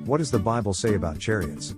What does the Bible say about chariots?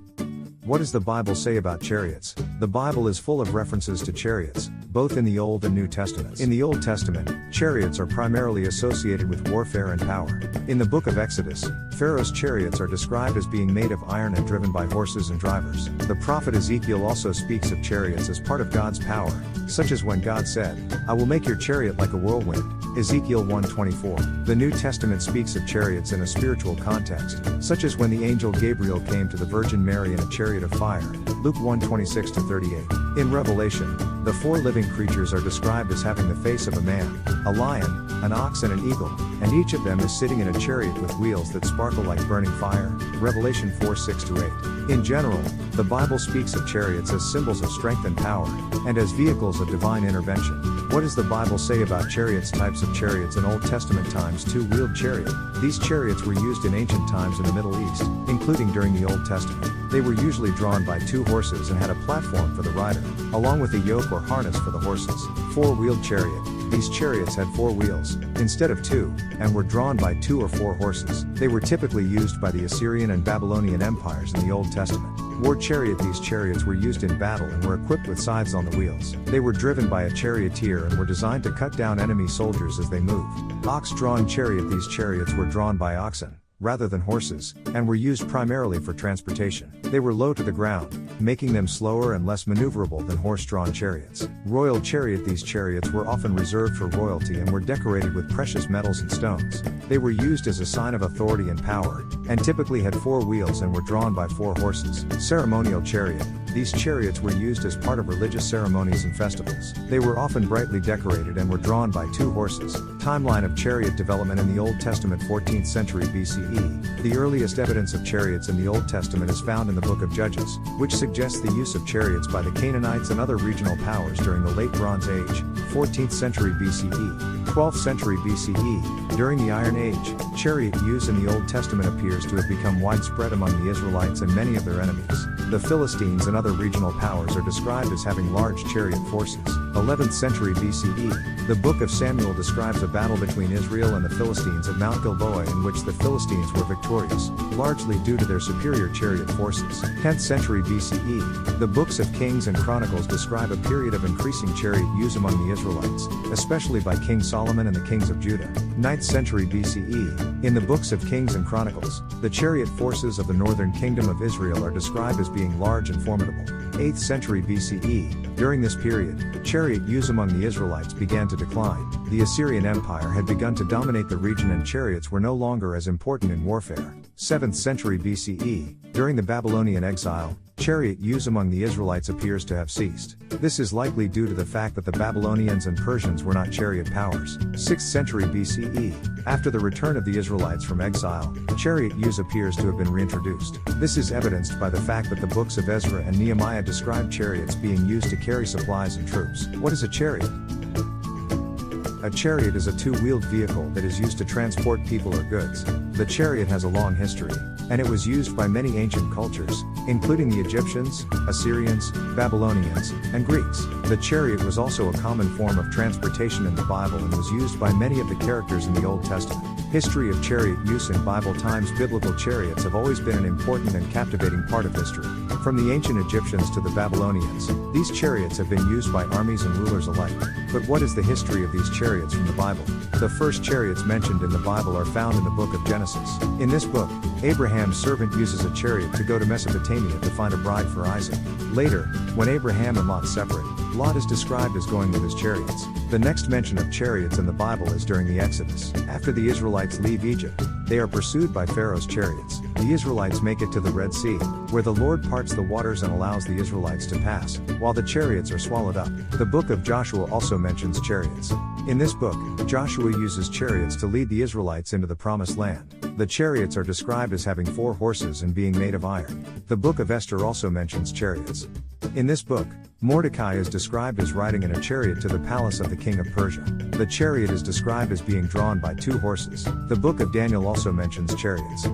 What does the Bible say about chariots? The Bible is full of references to chariots, both in the Old and New Testaments. In the Old Testament, chariots are primarily associated with warfare and power. In the book of Exodus, Pharaoh's chariots are described as being made of iron and driven by horses and drivers. The prophet Ezekiel also speaks of chariots as part of God's power, such as when God said, "I will make your chariot like a whirlwind." Ezekiel 1:24. The New Testament speaks of chariots in a spiritual context, such as when the angel Gabriel came to the Virgin Mary in a chariot of fire. Luke 1:26-38. In Revelation, the four living creatures are described as having the face of a man, a lion, an ox and an eagle, and each of them is sitting in a chariot with wheels that sparkle like burning fire. Revelation 4:6-8. In general, the Bible speaks of chariots as symbols of strength and power, and as vehicles of divine intervention. What does the Bible say about chariots? Types of chariots in Old Testament times. Two-wheeled chariot. These chariots were used in ancient times in the Middle East, including during the Old Testament. They were usually drawn by two horses and had a platform for the rider, along with a yoke or harness for the horses. Four-wheeled chariot. These chariots had four wheels, instead of two, and were drawn by two or four horses. They were typically used by the Assyrian and Babylonian empires in the Old Testament. War chariot. These chariots were used in battle and were equipped with scythes on the wheels. They were driven by a charioteer and were designed to cut down enemy soldiers as they moved. Ox-drawn chariot. These chariots were drawn by oxen, rather than horses, and were used primarily for transportation. They were low to the ground, making them slower and less maneuverable than horse-drawn chariots. Royal chariot. These chariots were often reserved for royalty and were decorated with precious metals and stones. They were used as a sign of authority and power, and typically had four wheels and were drawn by four horses. Ceremonial chariot. These chariots were used as part of religious ceremonies and festivals. They were often brightly decorated and were drawn by two horses. Timeline of chariot development in the Old Testament. 14th century BCE. The earliest evidence of chariots in the Old Testament is found in the book of Judges, which suggests the use of chariots by the Canaanites and other regional powers during the Late Bronze Age. 14th century BCE. 12th century BCE. During the Iron Age, chariot use in the Old Testament appears to have become widespread among the Israelites and many of their enemies. The Philistines and other regional powers are described as having large chariot forces. 11th century BCE. The book of Samuel describes a battle between Israel and the Philistines at Mount Gilboa in which the Philistines were victorious, largely due to their superior chariot forces. 10th century BCE. The books of Kings and Chronicles describe a period of increasing chariot use among the Israelites, especially by King Solomon and the kings of Judah. 9th century BCE. In the books of Kings and Chronicles, the chariot forces of the northern kingdom of Israel are described as being large and formidable. 8th century BCE. During this period, chariot use among the Israelites began to decline. The Assyrian Empire had begun to dominate the region and chariots were no longer as important in warfare. 7th century BCE. During the Babylonian exile, chariot use among the Israelites appears to have ceased. This is likely due to the fact that the Babylonians and Persians were not chariot powers. 6th century BCE. After the return of the Israelites from exile, chariot use appears to have been reintroduced. This is evidenced by the fact that the books of Ezra and Nehemiah describe chariots being used to carry supplies and troops. What is a chariot? A chariot is a two-wheeled vehicle that is used to transport people or goods. The chariot has a long history, and it was used by many ancient cultures, including the Egyptians, Assyrians, Babylonians, and Greeks. The chariot was also a common form of transportation in the Bible and was used by many of the characters in the Old Testament. History of chariot use in Bible times. Biblical chariots have always been an important and captivating part of history. From the ancient Egyptians to the Babylonians, these chariots have been used by armies and rulers alike. But what is the history of these chariots from the Bible? The first chariots mentioned in the Bible are found in the book of Genesis. In this book, Abraham's servant uses a chariot to go to Mesopotamia to find a bride for Isaac. Later, when Abraham and Lot separate, Lot is described as going with his chariots. The next mention of chariots in the Bible is during the Exodus. After the Israelites leave Egypt, they are pursued by Pharaoh's chariots. The Israelites make it to the Red Sea, where the Lord parts the waters and allows the Israelites to pass, while the chariots are swallowed up. The book of Joshua also mentions chariots. In this book, Joshua uses chariots to lead the Israelites into the Promised Land. The chariots are described as having four horses and being made of iron. The book of Esther also mentions chariots. In this book, Mordecai is described as riding in a chariot to the palace of the king of Persia. The chariot is described as being drawn by two horses. The book of Daniel also mentions chariots.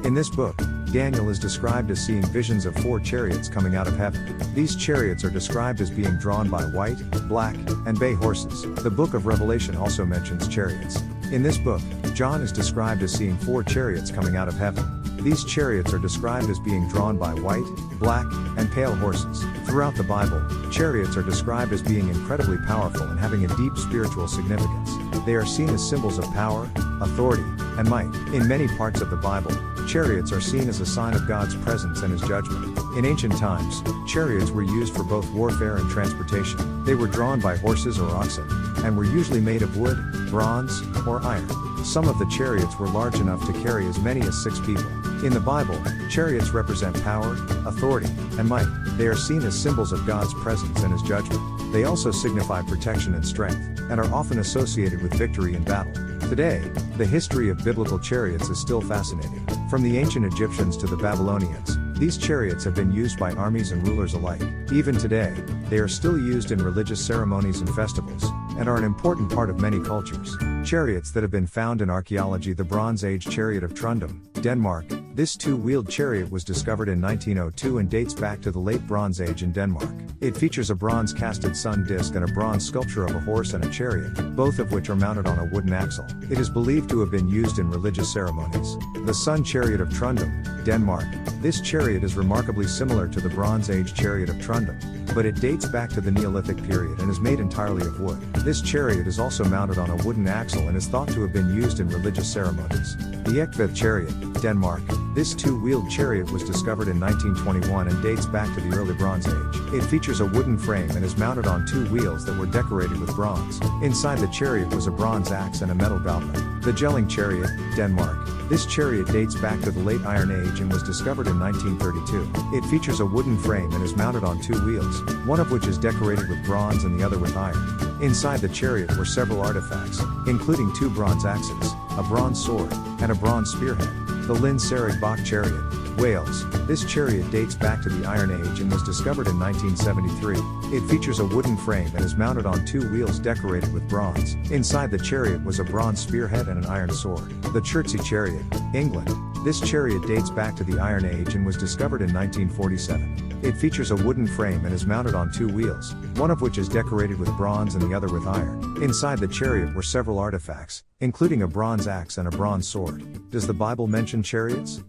In this book, Daniel is described as seeing visions of four chariots coming out of heaven. These chariots are described as being drawn by white, black, and bay horses. The book of Revelation also mentions chariots. In this book, John is described as seeing four chariots coming out of heaven. These chariots are described as being drawn by white, black, and pale horses. Throughout the Bible, chariots are described as being incredibly powerful and having a deep spiritual significance. They are seen as symbols of power, authority, and might. In many parts of the Bible, chariots are seen as a sign of God's presence and His judgment. In ancient times, chariots were used for both warfare and transportation. They were drawn by horses or oxen, and were usually made of wood, bronze, or iron. Some of the chariots were large enough to carry as many as 6 people. In the Bible, chariots represent power, authority, and might. They are seen as symbols of God's presence and His judgment. They also signify protection and strength, and are often associated with victory in battle. Today, the history of biblical chariots is still fascinating. From the ancient Egyptians to the Babylonians, these chariots have been used by armies and rulers alike. Even today, they are still used in religious ceremonies and festivals, and are an important part of many cultures. Chariots that have been found in archaeology: the Bronze Age chariot of Trundum, Denmark. This 2-wheeled chariot was discovered in 1902 and dates back to the late Bronze Age in Denmark. It features a bronze casted sun disk and a bronze sculpture of a horse and a chariot, both of which are mounted on a wooden axle. It is believed to have been used in religious ceremonies. The Sun Chariot of Trundum, Denmark. This chariot is remarkably similar to the Bronze Age chariot of Trundum, but it dates back to the Neolithic period and is made entirely of wood. This chariot is also mounted on a wooden axle and is thought to have been used in religious ceremonies. The Ekveth chariot, Denmark. This 2-wheeled chariot was discovered in 1921 and dates back to the early Bronze Age. It features a wooden frame and is mounted on 2 wheels that were decorated with bronze. Inside the chariot was a bronze axe and a metal goblet. The Jelling chariot, Denmark. This chariot dates back to the late Iron Age and was discovered in 1932. It features a wooden frame and is mounted on 2 wheels, one of which is decorated with bronze and the other with iron. Inside the chariot were several artifacts, including 2 bronze axes, a bronze sword, and a bronze spearhead. The Lyn Serig Bach chariot, Wales. This chariot dates back to the Iron Age and was discovered in 1973. It features a wooden frame and is mounted on 2 wheels decorated with bronze. Inside the chariot was a bronze spearhead and an iron sword. The Chertsey chariot, England. This chariot dates back to the Iron Age and was discovered in 1947. It features a wooden frame and is mounted on 2 wheels, one of which is decorated with bronze and the other with iron. Inside the chariot were several artifacts, including a bronze axe and a bronze sword. Does the Bible mention chariots?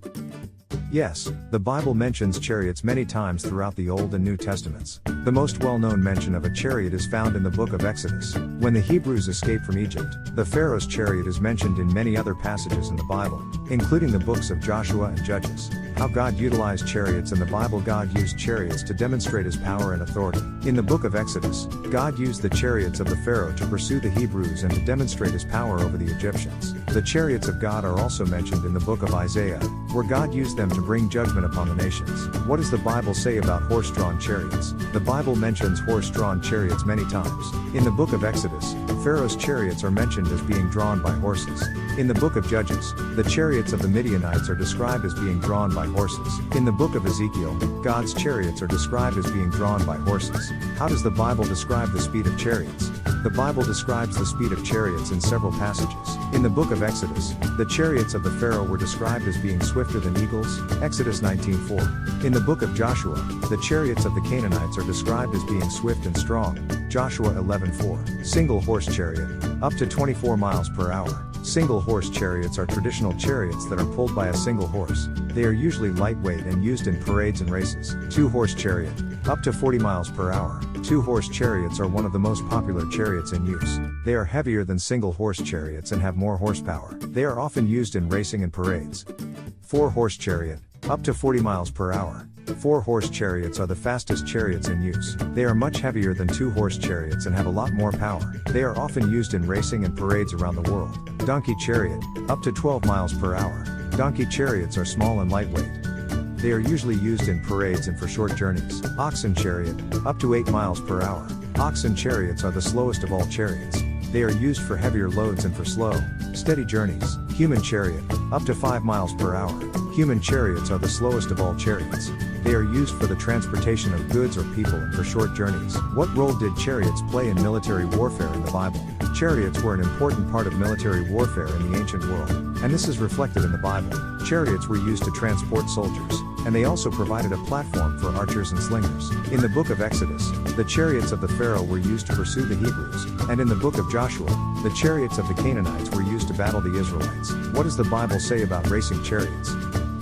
Yes, the Bible mentions chariots many times throughout the Old and New Testaments. The most well-known mention of a chariot is found in the book of Exodus. When the Hebrews escaped from Egypt, the Pharaoh's chariot is mentioned in many other passages in the Bible, including the books of Joshua and Judges. How God utilized chariots in the Bible. God used chariots to demonstrate His power and authority. In the book of Exodus, God used the chariots of the Pharaoh to pursue the Hebrews and to demonstrate His power over the Egyptians. The chariots of God are also mentioned in the book of Isaiah, where God used them to bring judgment upon the nations. What does the Bible say about horse-drawn chariots? The Bible mentions horse-drawn chariots many times. In the book of Exodus, Pharaoh's chariots are mentioned as being drawn by horses. In the book of Judges, the chariots of the Midianites are described as being drawn by horses. In the book of Ezekiel, God's chariots are described as being drawn by horses. How does the Bible describe the speed of chariots? The Bible describes the speed of chariots in several passages. In the book of Exodus, the chariots of the Pharaoh were described as being swifter than eagles, Exodus 19:4. In the book of Joshua, the chariots of the Canaanites are described as being swift and strong, Joshua 11:4. Single horse chariot, up to 24 miles per hour. Single horse chariots are traditional chariots that are pulled by a single horse. They are usually lightweight and used in parades and races. 2-horse chariot, up to 40 miles per hour. 2-horse chariots are one of the most popular chariots in use. They are heavier than single-horse chariots and have more horsepower. They are often used in racing and parades. 4-horse chariot, up to 40 miles per hour. 4-horse chariots are the fastest chariots in use. They are much heavier than 2-horse chariots and have a lot more power. They are often used in racing and parades around the world. Donkey chariot, up to 12 miles per hour. Donkey chariots are small and lightweight. They are usually used in parades and for short journeys. Oxen chariot, up to 8 miles per hour. Oxen chariots are the slowest of all chariots. They are used for heavier loads and for slow, steady journeys. Human chariot, up to 5 miles per hour. Human chariots are the slowest of all chariots. They are used for the transportation of goods or people and for short journeys. What role did chariots play in military warfare in the Bible? Chariots were an important part of military warfare in the ancient world, and this is reflected in the Bible. Chariots were used to transport soldiers, and they also provided a platform for archers and slingers. In the book of Exodus, the chariots of the Pharaoh were used to pursue the Hebrews, and in the book of Joshua, the chariots of the Canaanites were used to battle the Israelites. What does the Bible say about racing chariots?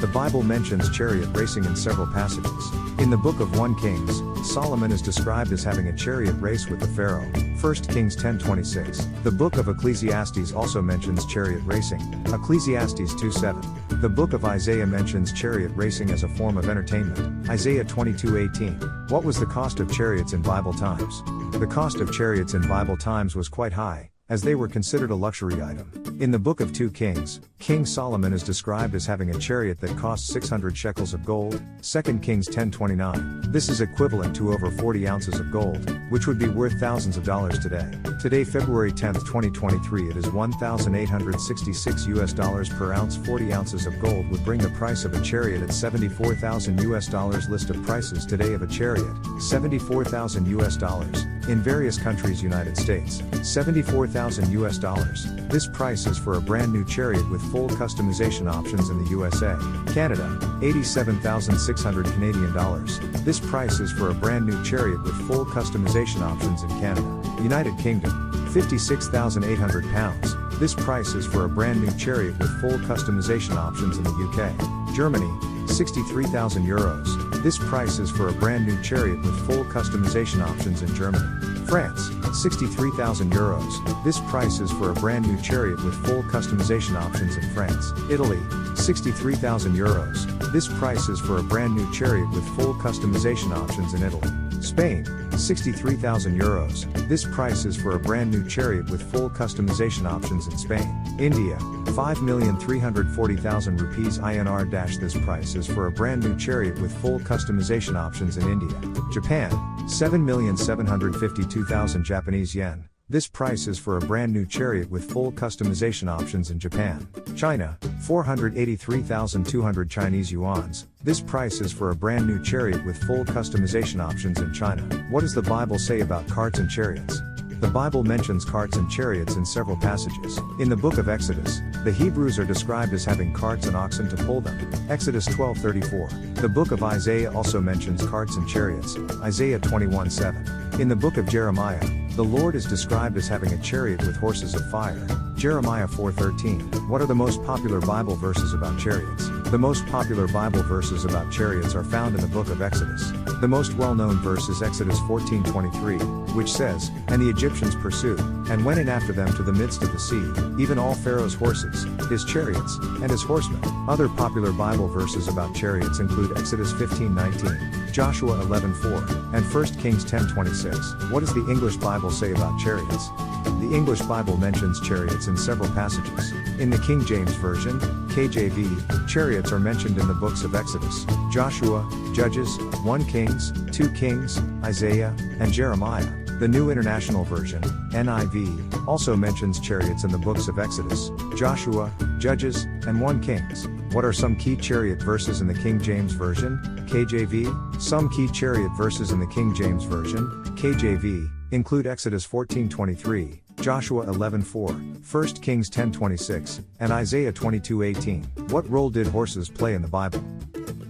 The Bible mentions chariot racing in several passages. In the book of 1 Kings, Solomon is described as having a chariot race with the Pharaoh, 1 Kings 10:26. The book of Ecclesiastes also mentions chariot racing, Ecclesiastes 2:7. The book of Isaiah mentions chariot racing as a form of entertainment, Isaiah 22:18. What was the cost of chariots in Bible times? The cost of chariots in Bible times was quite high, as they were considered a luxury item. In the book of 2 Kings, King Solomon is described as having a chariot that cost 600 shekels of gold, 2 Kings 10:29. This is equivalent to over 40 ounces of gold, which would be worth thousands of dollars today. Today, February 10, 2023, it is $1,866 per ounce. 40 ounces of gold would bring the price of a chariot at $74,000. List of prices today of a chariot, $74,000. In various countries, United States, $74,000. This price is for a brand new chariot with full customization options in the USA. Canada, $87,600 Canadian dollars. This price is for a brand new chariot with full customization options in Canada. United Kingdom, £56,800. This price is for a brand new chariot with full customization options in the UK. Germany, €63,000. This price is for a brand new chariot with full customization options in Germany. France, €63,000. This price is for a brand new chariot with full customization options in France. Italy, €63,000. This price is for a brand new chariot with full customization options in Italy. Spain, €63,000. This price is for a brand new chariot with full customization options in Spain. India, 5,340,000 rupees INR. This price is for a brand new chariot with full customization options in India. Japan, 7,752,000 Japanese yen. This price is for a brand new chariot with full customization options in Japan. China, 483,200 Chinese yuans. This price is for a brand new chariot with full customization options in China. What does the Bible say about carts and chariots? The Bible mentions carts and chariots in several passages. In the book of Exodus, the Hebrews are described as having carts and oxen to pull them, Exodus 12:34. The book of Isaiah also mentions carts and chariots, Isaiah 21:7. In the book of Jeremiah, the Lord is described as having a chariot with horses of fire, Jeremiah 4:13. What are the most popular Bible verses about chariots? The most popular Bible verses about chariots are found in the book of Exodus. The most well-known verse is Exodus 14:23, which says, "And the Egyptians pursued, and went in after them to the midst of the sea, even all Pharaoh's horses, his chariots, and his horsemen." Other popular Bible verses about chariots include Exodus 15:19, Joshua 11:4, and 1 Kings 10:26. What does the English Bible say about chariots? The English Bible mentions chariots in several passages. In the King James Version, KJV, chariots are mentioned in the books of Exodus, Joshua, Judges, 1 Kings, 2 Kings, Isaiah, and Jeremiah. The New International Version, NIV, also mentions chariots in the books of Exodus, Joshua, Judges, and 1 Kings. What are some key chariot verses in the King James Version, KJV? Some key chariot verses in the King James Version, KJV, include Exodus 14:23, Joshua 11:4, 1 Kings 10:26, and Isaiah 22:18. What role did horses play in the Bible?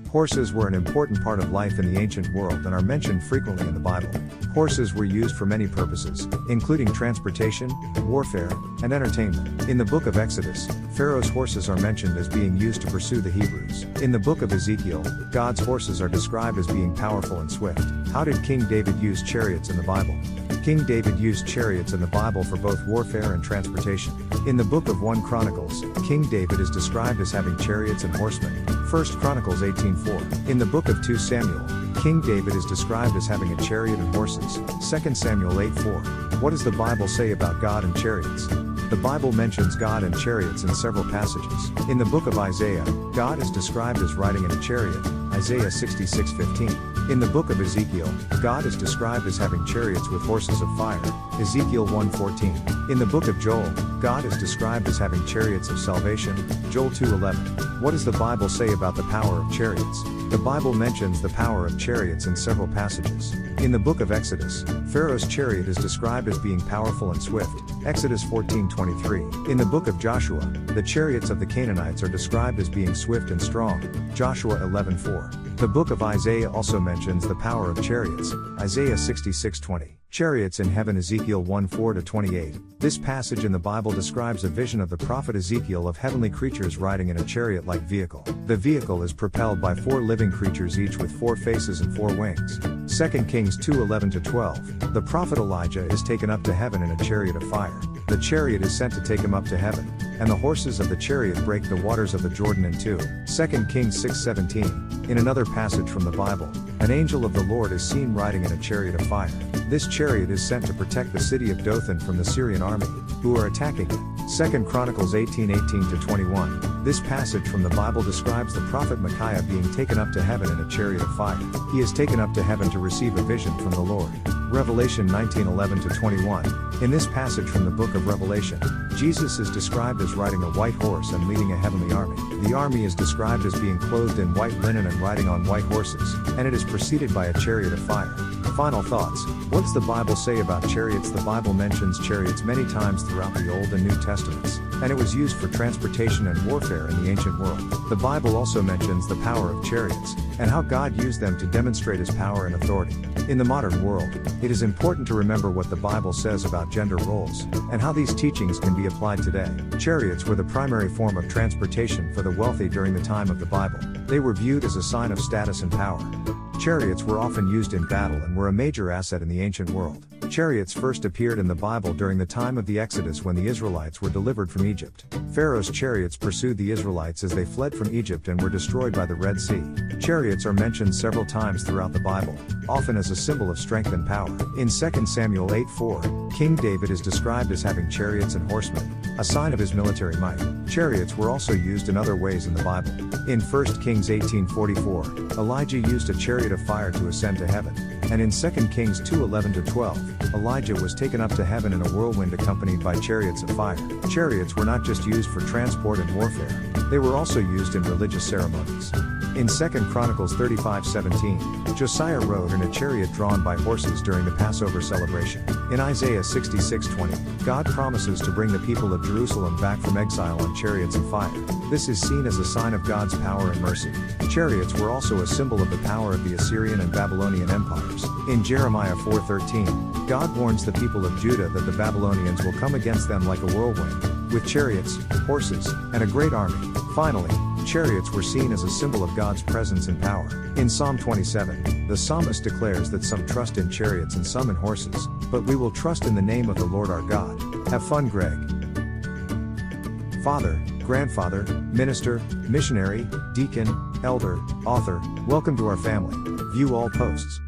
Horses were an important part of life in the ancient world and are mentioned frequently in the Bible. Horses were used for many purposes, including transportation, warfare, and entertainment. In the book of Exodus, Pharaoh's horses are mentioned as being used to pursue the Hebrews. In the book of Ezekiel, God's horses are described as being powerful and swift. How did King David use chariots in the Bible? King David used chariots in the Bible for both warfare and transportation. In the book of 1 Chronicles, King David is described as having chariots and horsemen, 1 Chronicles 18:4. In the book of 2 Samuel, King David is described as having a chariot and horses, 2 Samuel 8:4. What does the Bible say about God and chariots? The Bible mentions God and chariots in several passages. In the book of Isaiah, God is described as riding in a chariot, Isaiah 66:15. In the book of Ezekiel, God is described as having chariots with horses of fire, Ezekiel 1:14. In the book of Joel, God is described as having chariots of salvation, Joel 2:11. What does the Bible say about the power of chariots? The Bible mentions the power of chariots in several passages. In the book of Exodus, Pharaoh's chariot is described as being powerful and swift, Exodus 14:23. In the book of Joshua, the chariots of the Canaanites are described as being swift and strong, Joshua 11:4. The book of Isaiah also mentions the power of chariots, Isaiah 66:20. Chariots in heaven. Ezekiel 1:4-28. This passage in the Bible describes a vision of the prophet Ezekiel of heavenly creatures riding in a chariot-like vehicle. The vehicle is propelled by 4 living creatures, each with 4 faces and 4 wings. 2 Kings 2:11-12. The prophet Elijah is taken up to heaven in a chariot of fire. The chariot is sent to take him up to heaven, and the horses of the chariot break the waters of the Jordan in two. 2 Kings 6:17. In another passage from the Bible, an angel of the Lord is seen riding in a chariot of fire. This chariot is sent to protect the city of Dothan from the Syrian army, who are attacking it. 2 Chronicles 18:18-21. This passage from the Bible describes the prophet Micaiah being taken up to heaven in a chariot of fire. He is taken up to heaven to receive a vision from the Lord. Revelation 19:11-21. In this passage from the book of Revelation, Jesus is described as riding a white horse and leading a heavenly army. The army is described as being clothed in white linen and riding on white horses, and it is preceded by a chariot of fire. Final thoughts. What does the Bible say about chariots? The Bible mentions chariots many times throughout the Old and New Testaments, and it was used for transportation and warfare in the ancient world. The Bible also mentions the power of chariots, and how God used them to demonstrate his power and authority. In the modern world, it is important to remember what the Bible says about gender roles, and how these teachings can be applied today. Chariots were the primary form of transportation for the wealthy during the time of the Bible. They were viewed as a sign of status and power. Chariots were often used in battle and were a major asset in the ancient world. Chariots first appeared in the Bible during the time of the Exodus when the Israelites were delivered from Egypt. Pharaoh's chariots pursued the Israelites as they fled from Egypt and were destroyed by the Red Sea. Chariots are mentioned several times throughout the Bible, often as a symbol of strength and power. In 2 Samuel 8:4, King David is described as having chariots and horsemen, a sign of his military might. Chariots were also used in other ways in the Bible. In 1 Kings 18:44, Elijah used a chariot of fire to ascend to heaven. And in 2 Kings 2:11-12, Elijah was taken up to heaven in a whirlwind accompanied by chariots of fire. Chariots were not just used for transport and warfare, they were also used in religious ceremonies. In 2 Chronicles 35:17, Josiah rode in a chariot drawn by horses during the Passover celebration. In Isaiah 66:20, God promises to bring the people of Jerusalem back from exile on chariots of fire. This is seen as a sign of God's power and mercy. Chariots were also a symbol of the power of the Assyrian and Babylonian empires. In Jeremiah 4:13, God warns the people of Judah that the Babylonians will come against them like a whirlwind, with chariots, horses, and a great army. Finally, chariots were seen as a symbol of God's presence and power. In Psalm 27, the psalmist declares that some trust in chariots and some in horses, but we will trust in the name of the Lord our God. Have fun, Greg. Father, grandfather, minister, missionary, deacon, elder, author, welcome to our family. View all posts.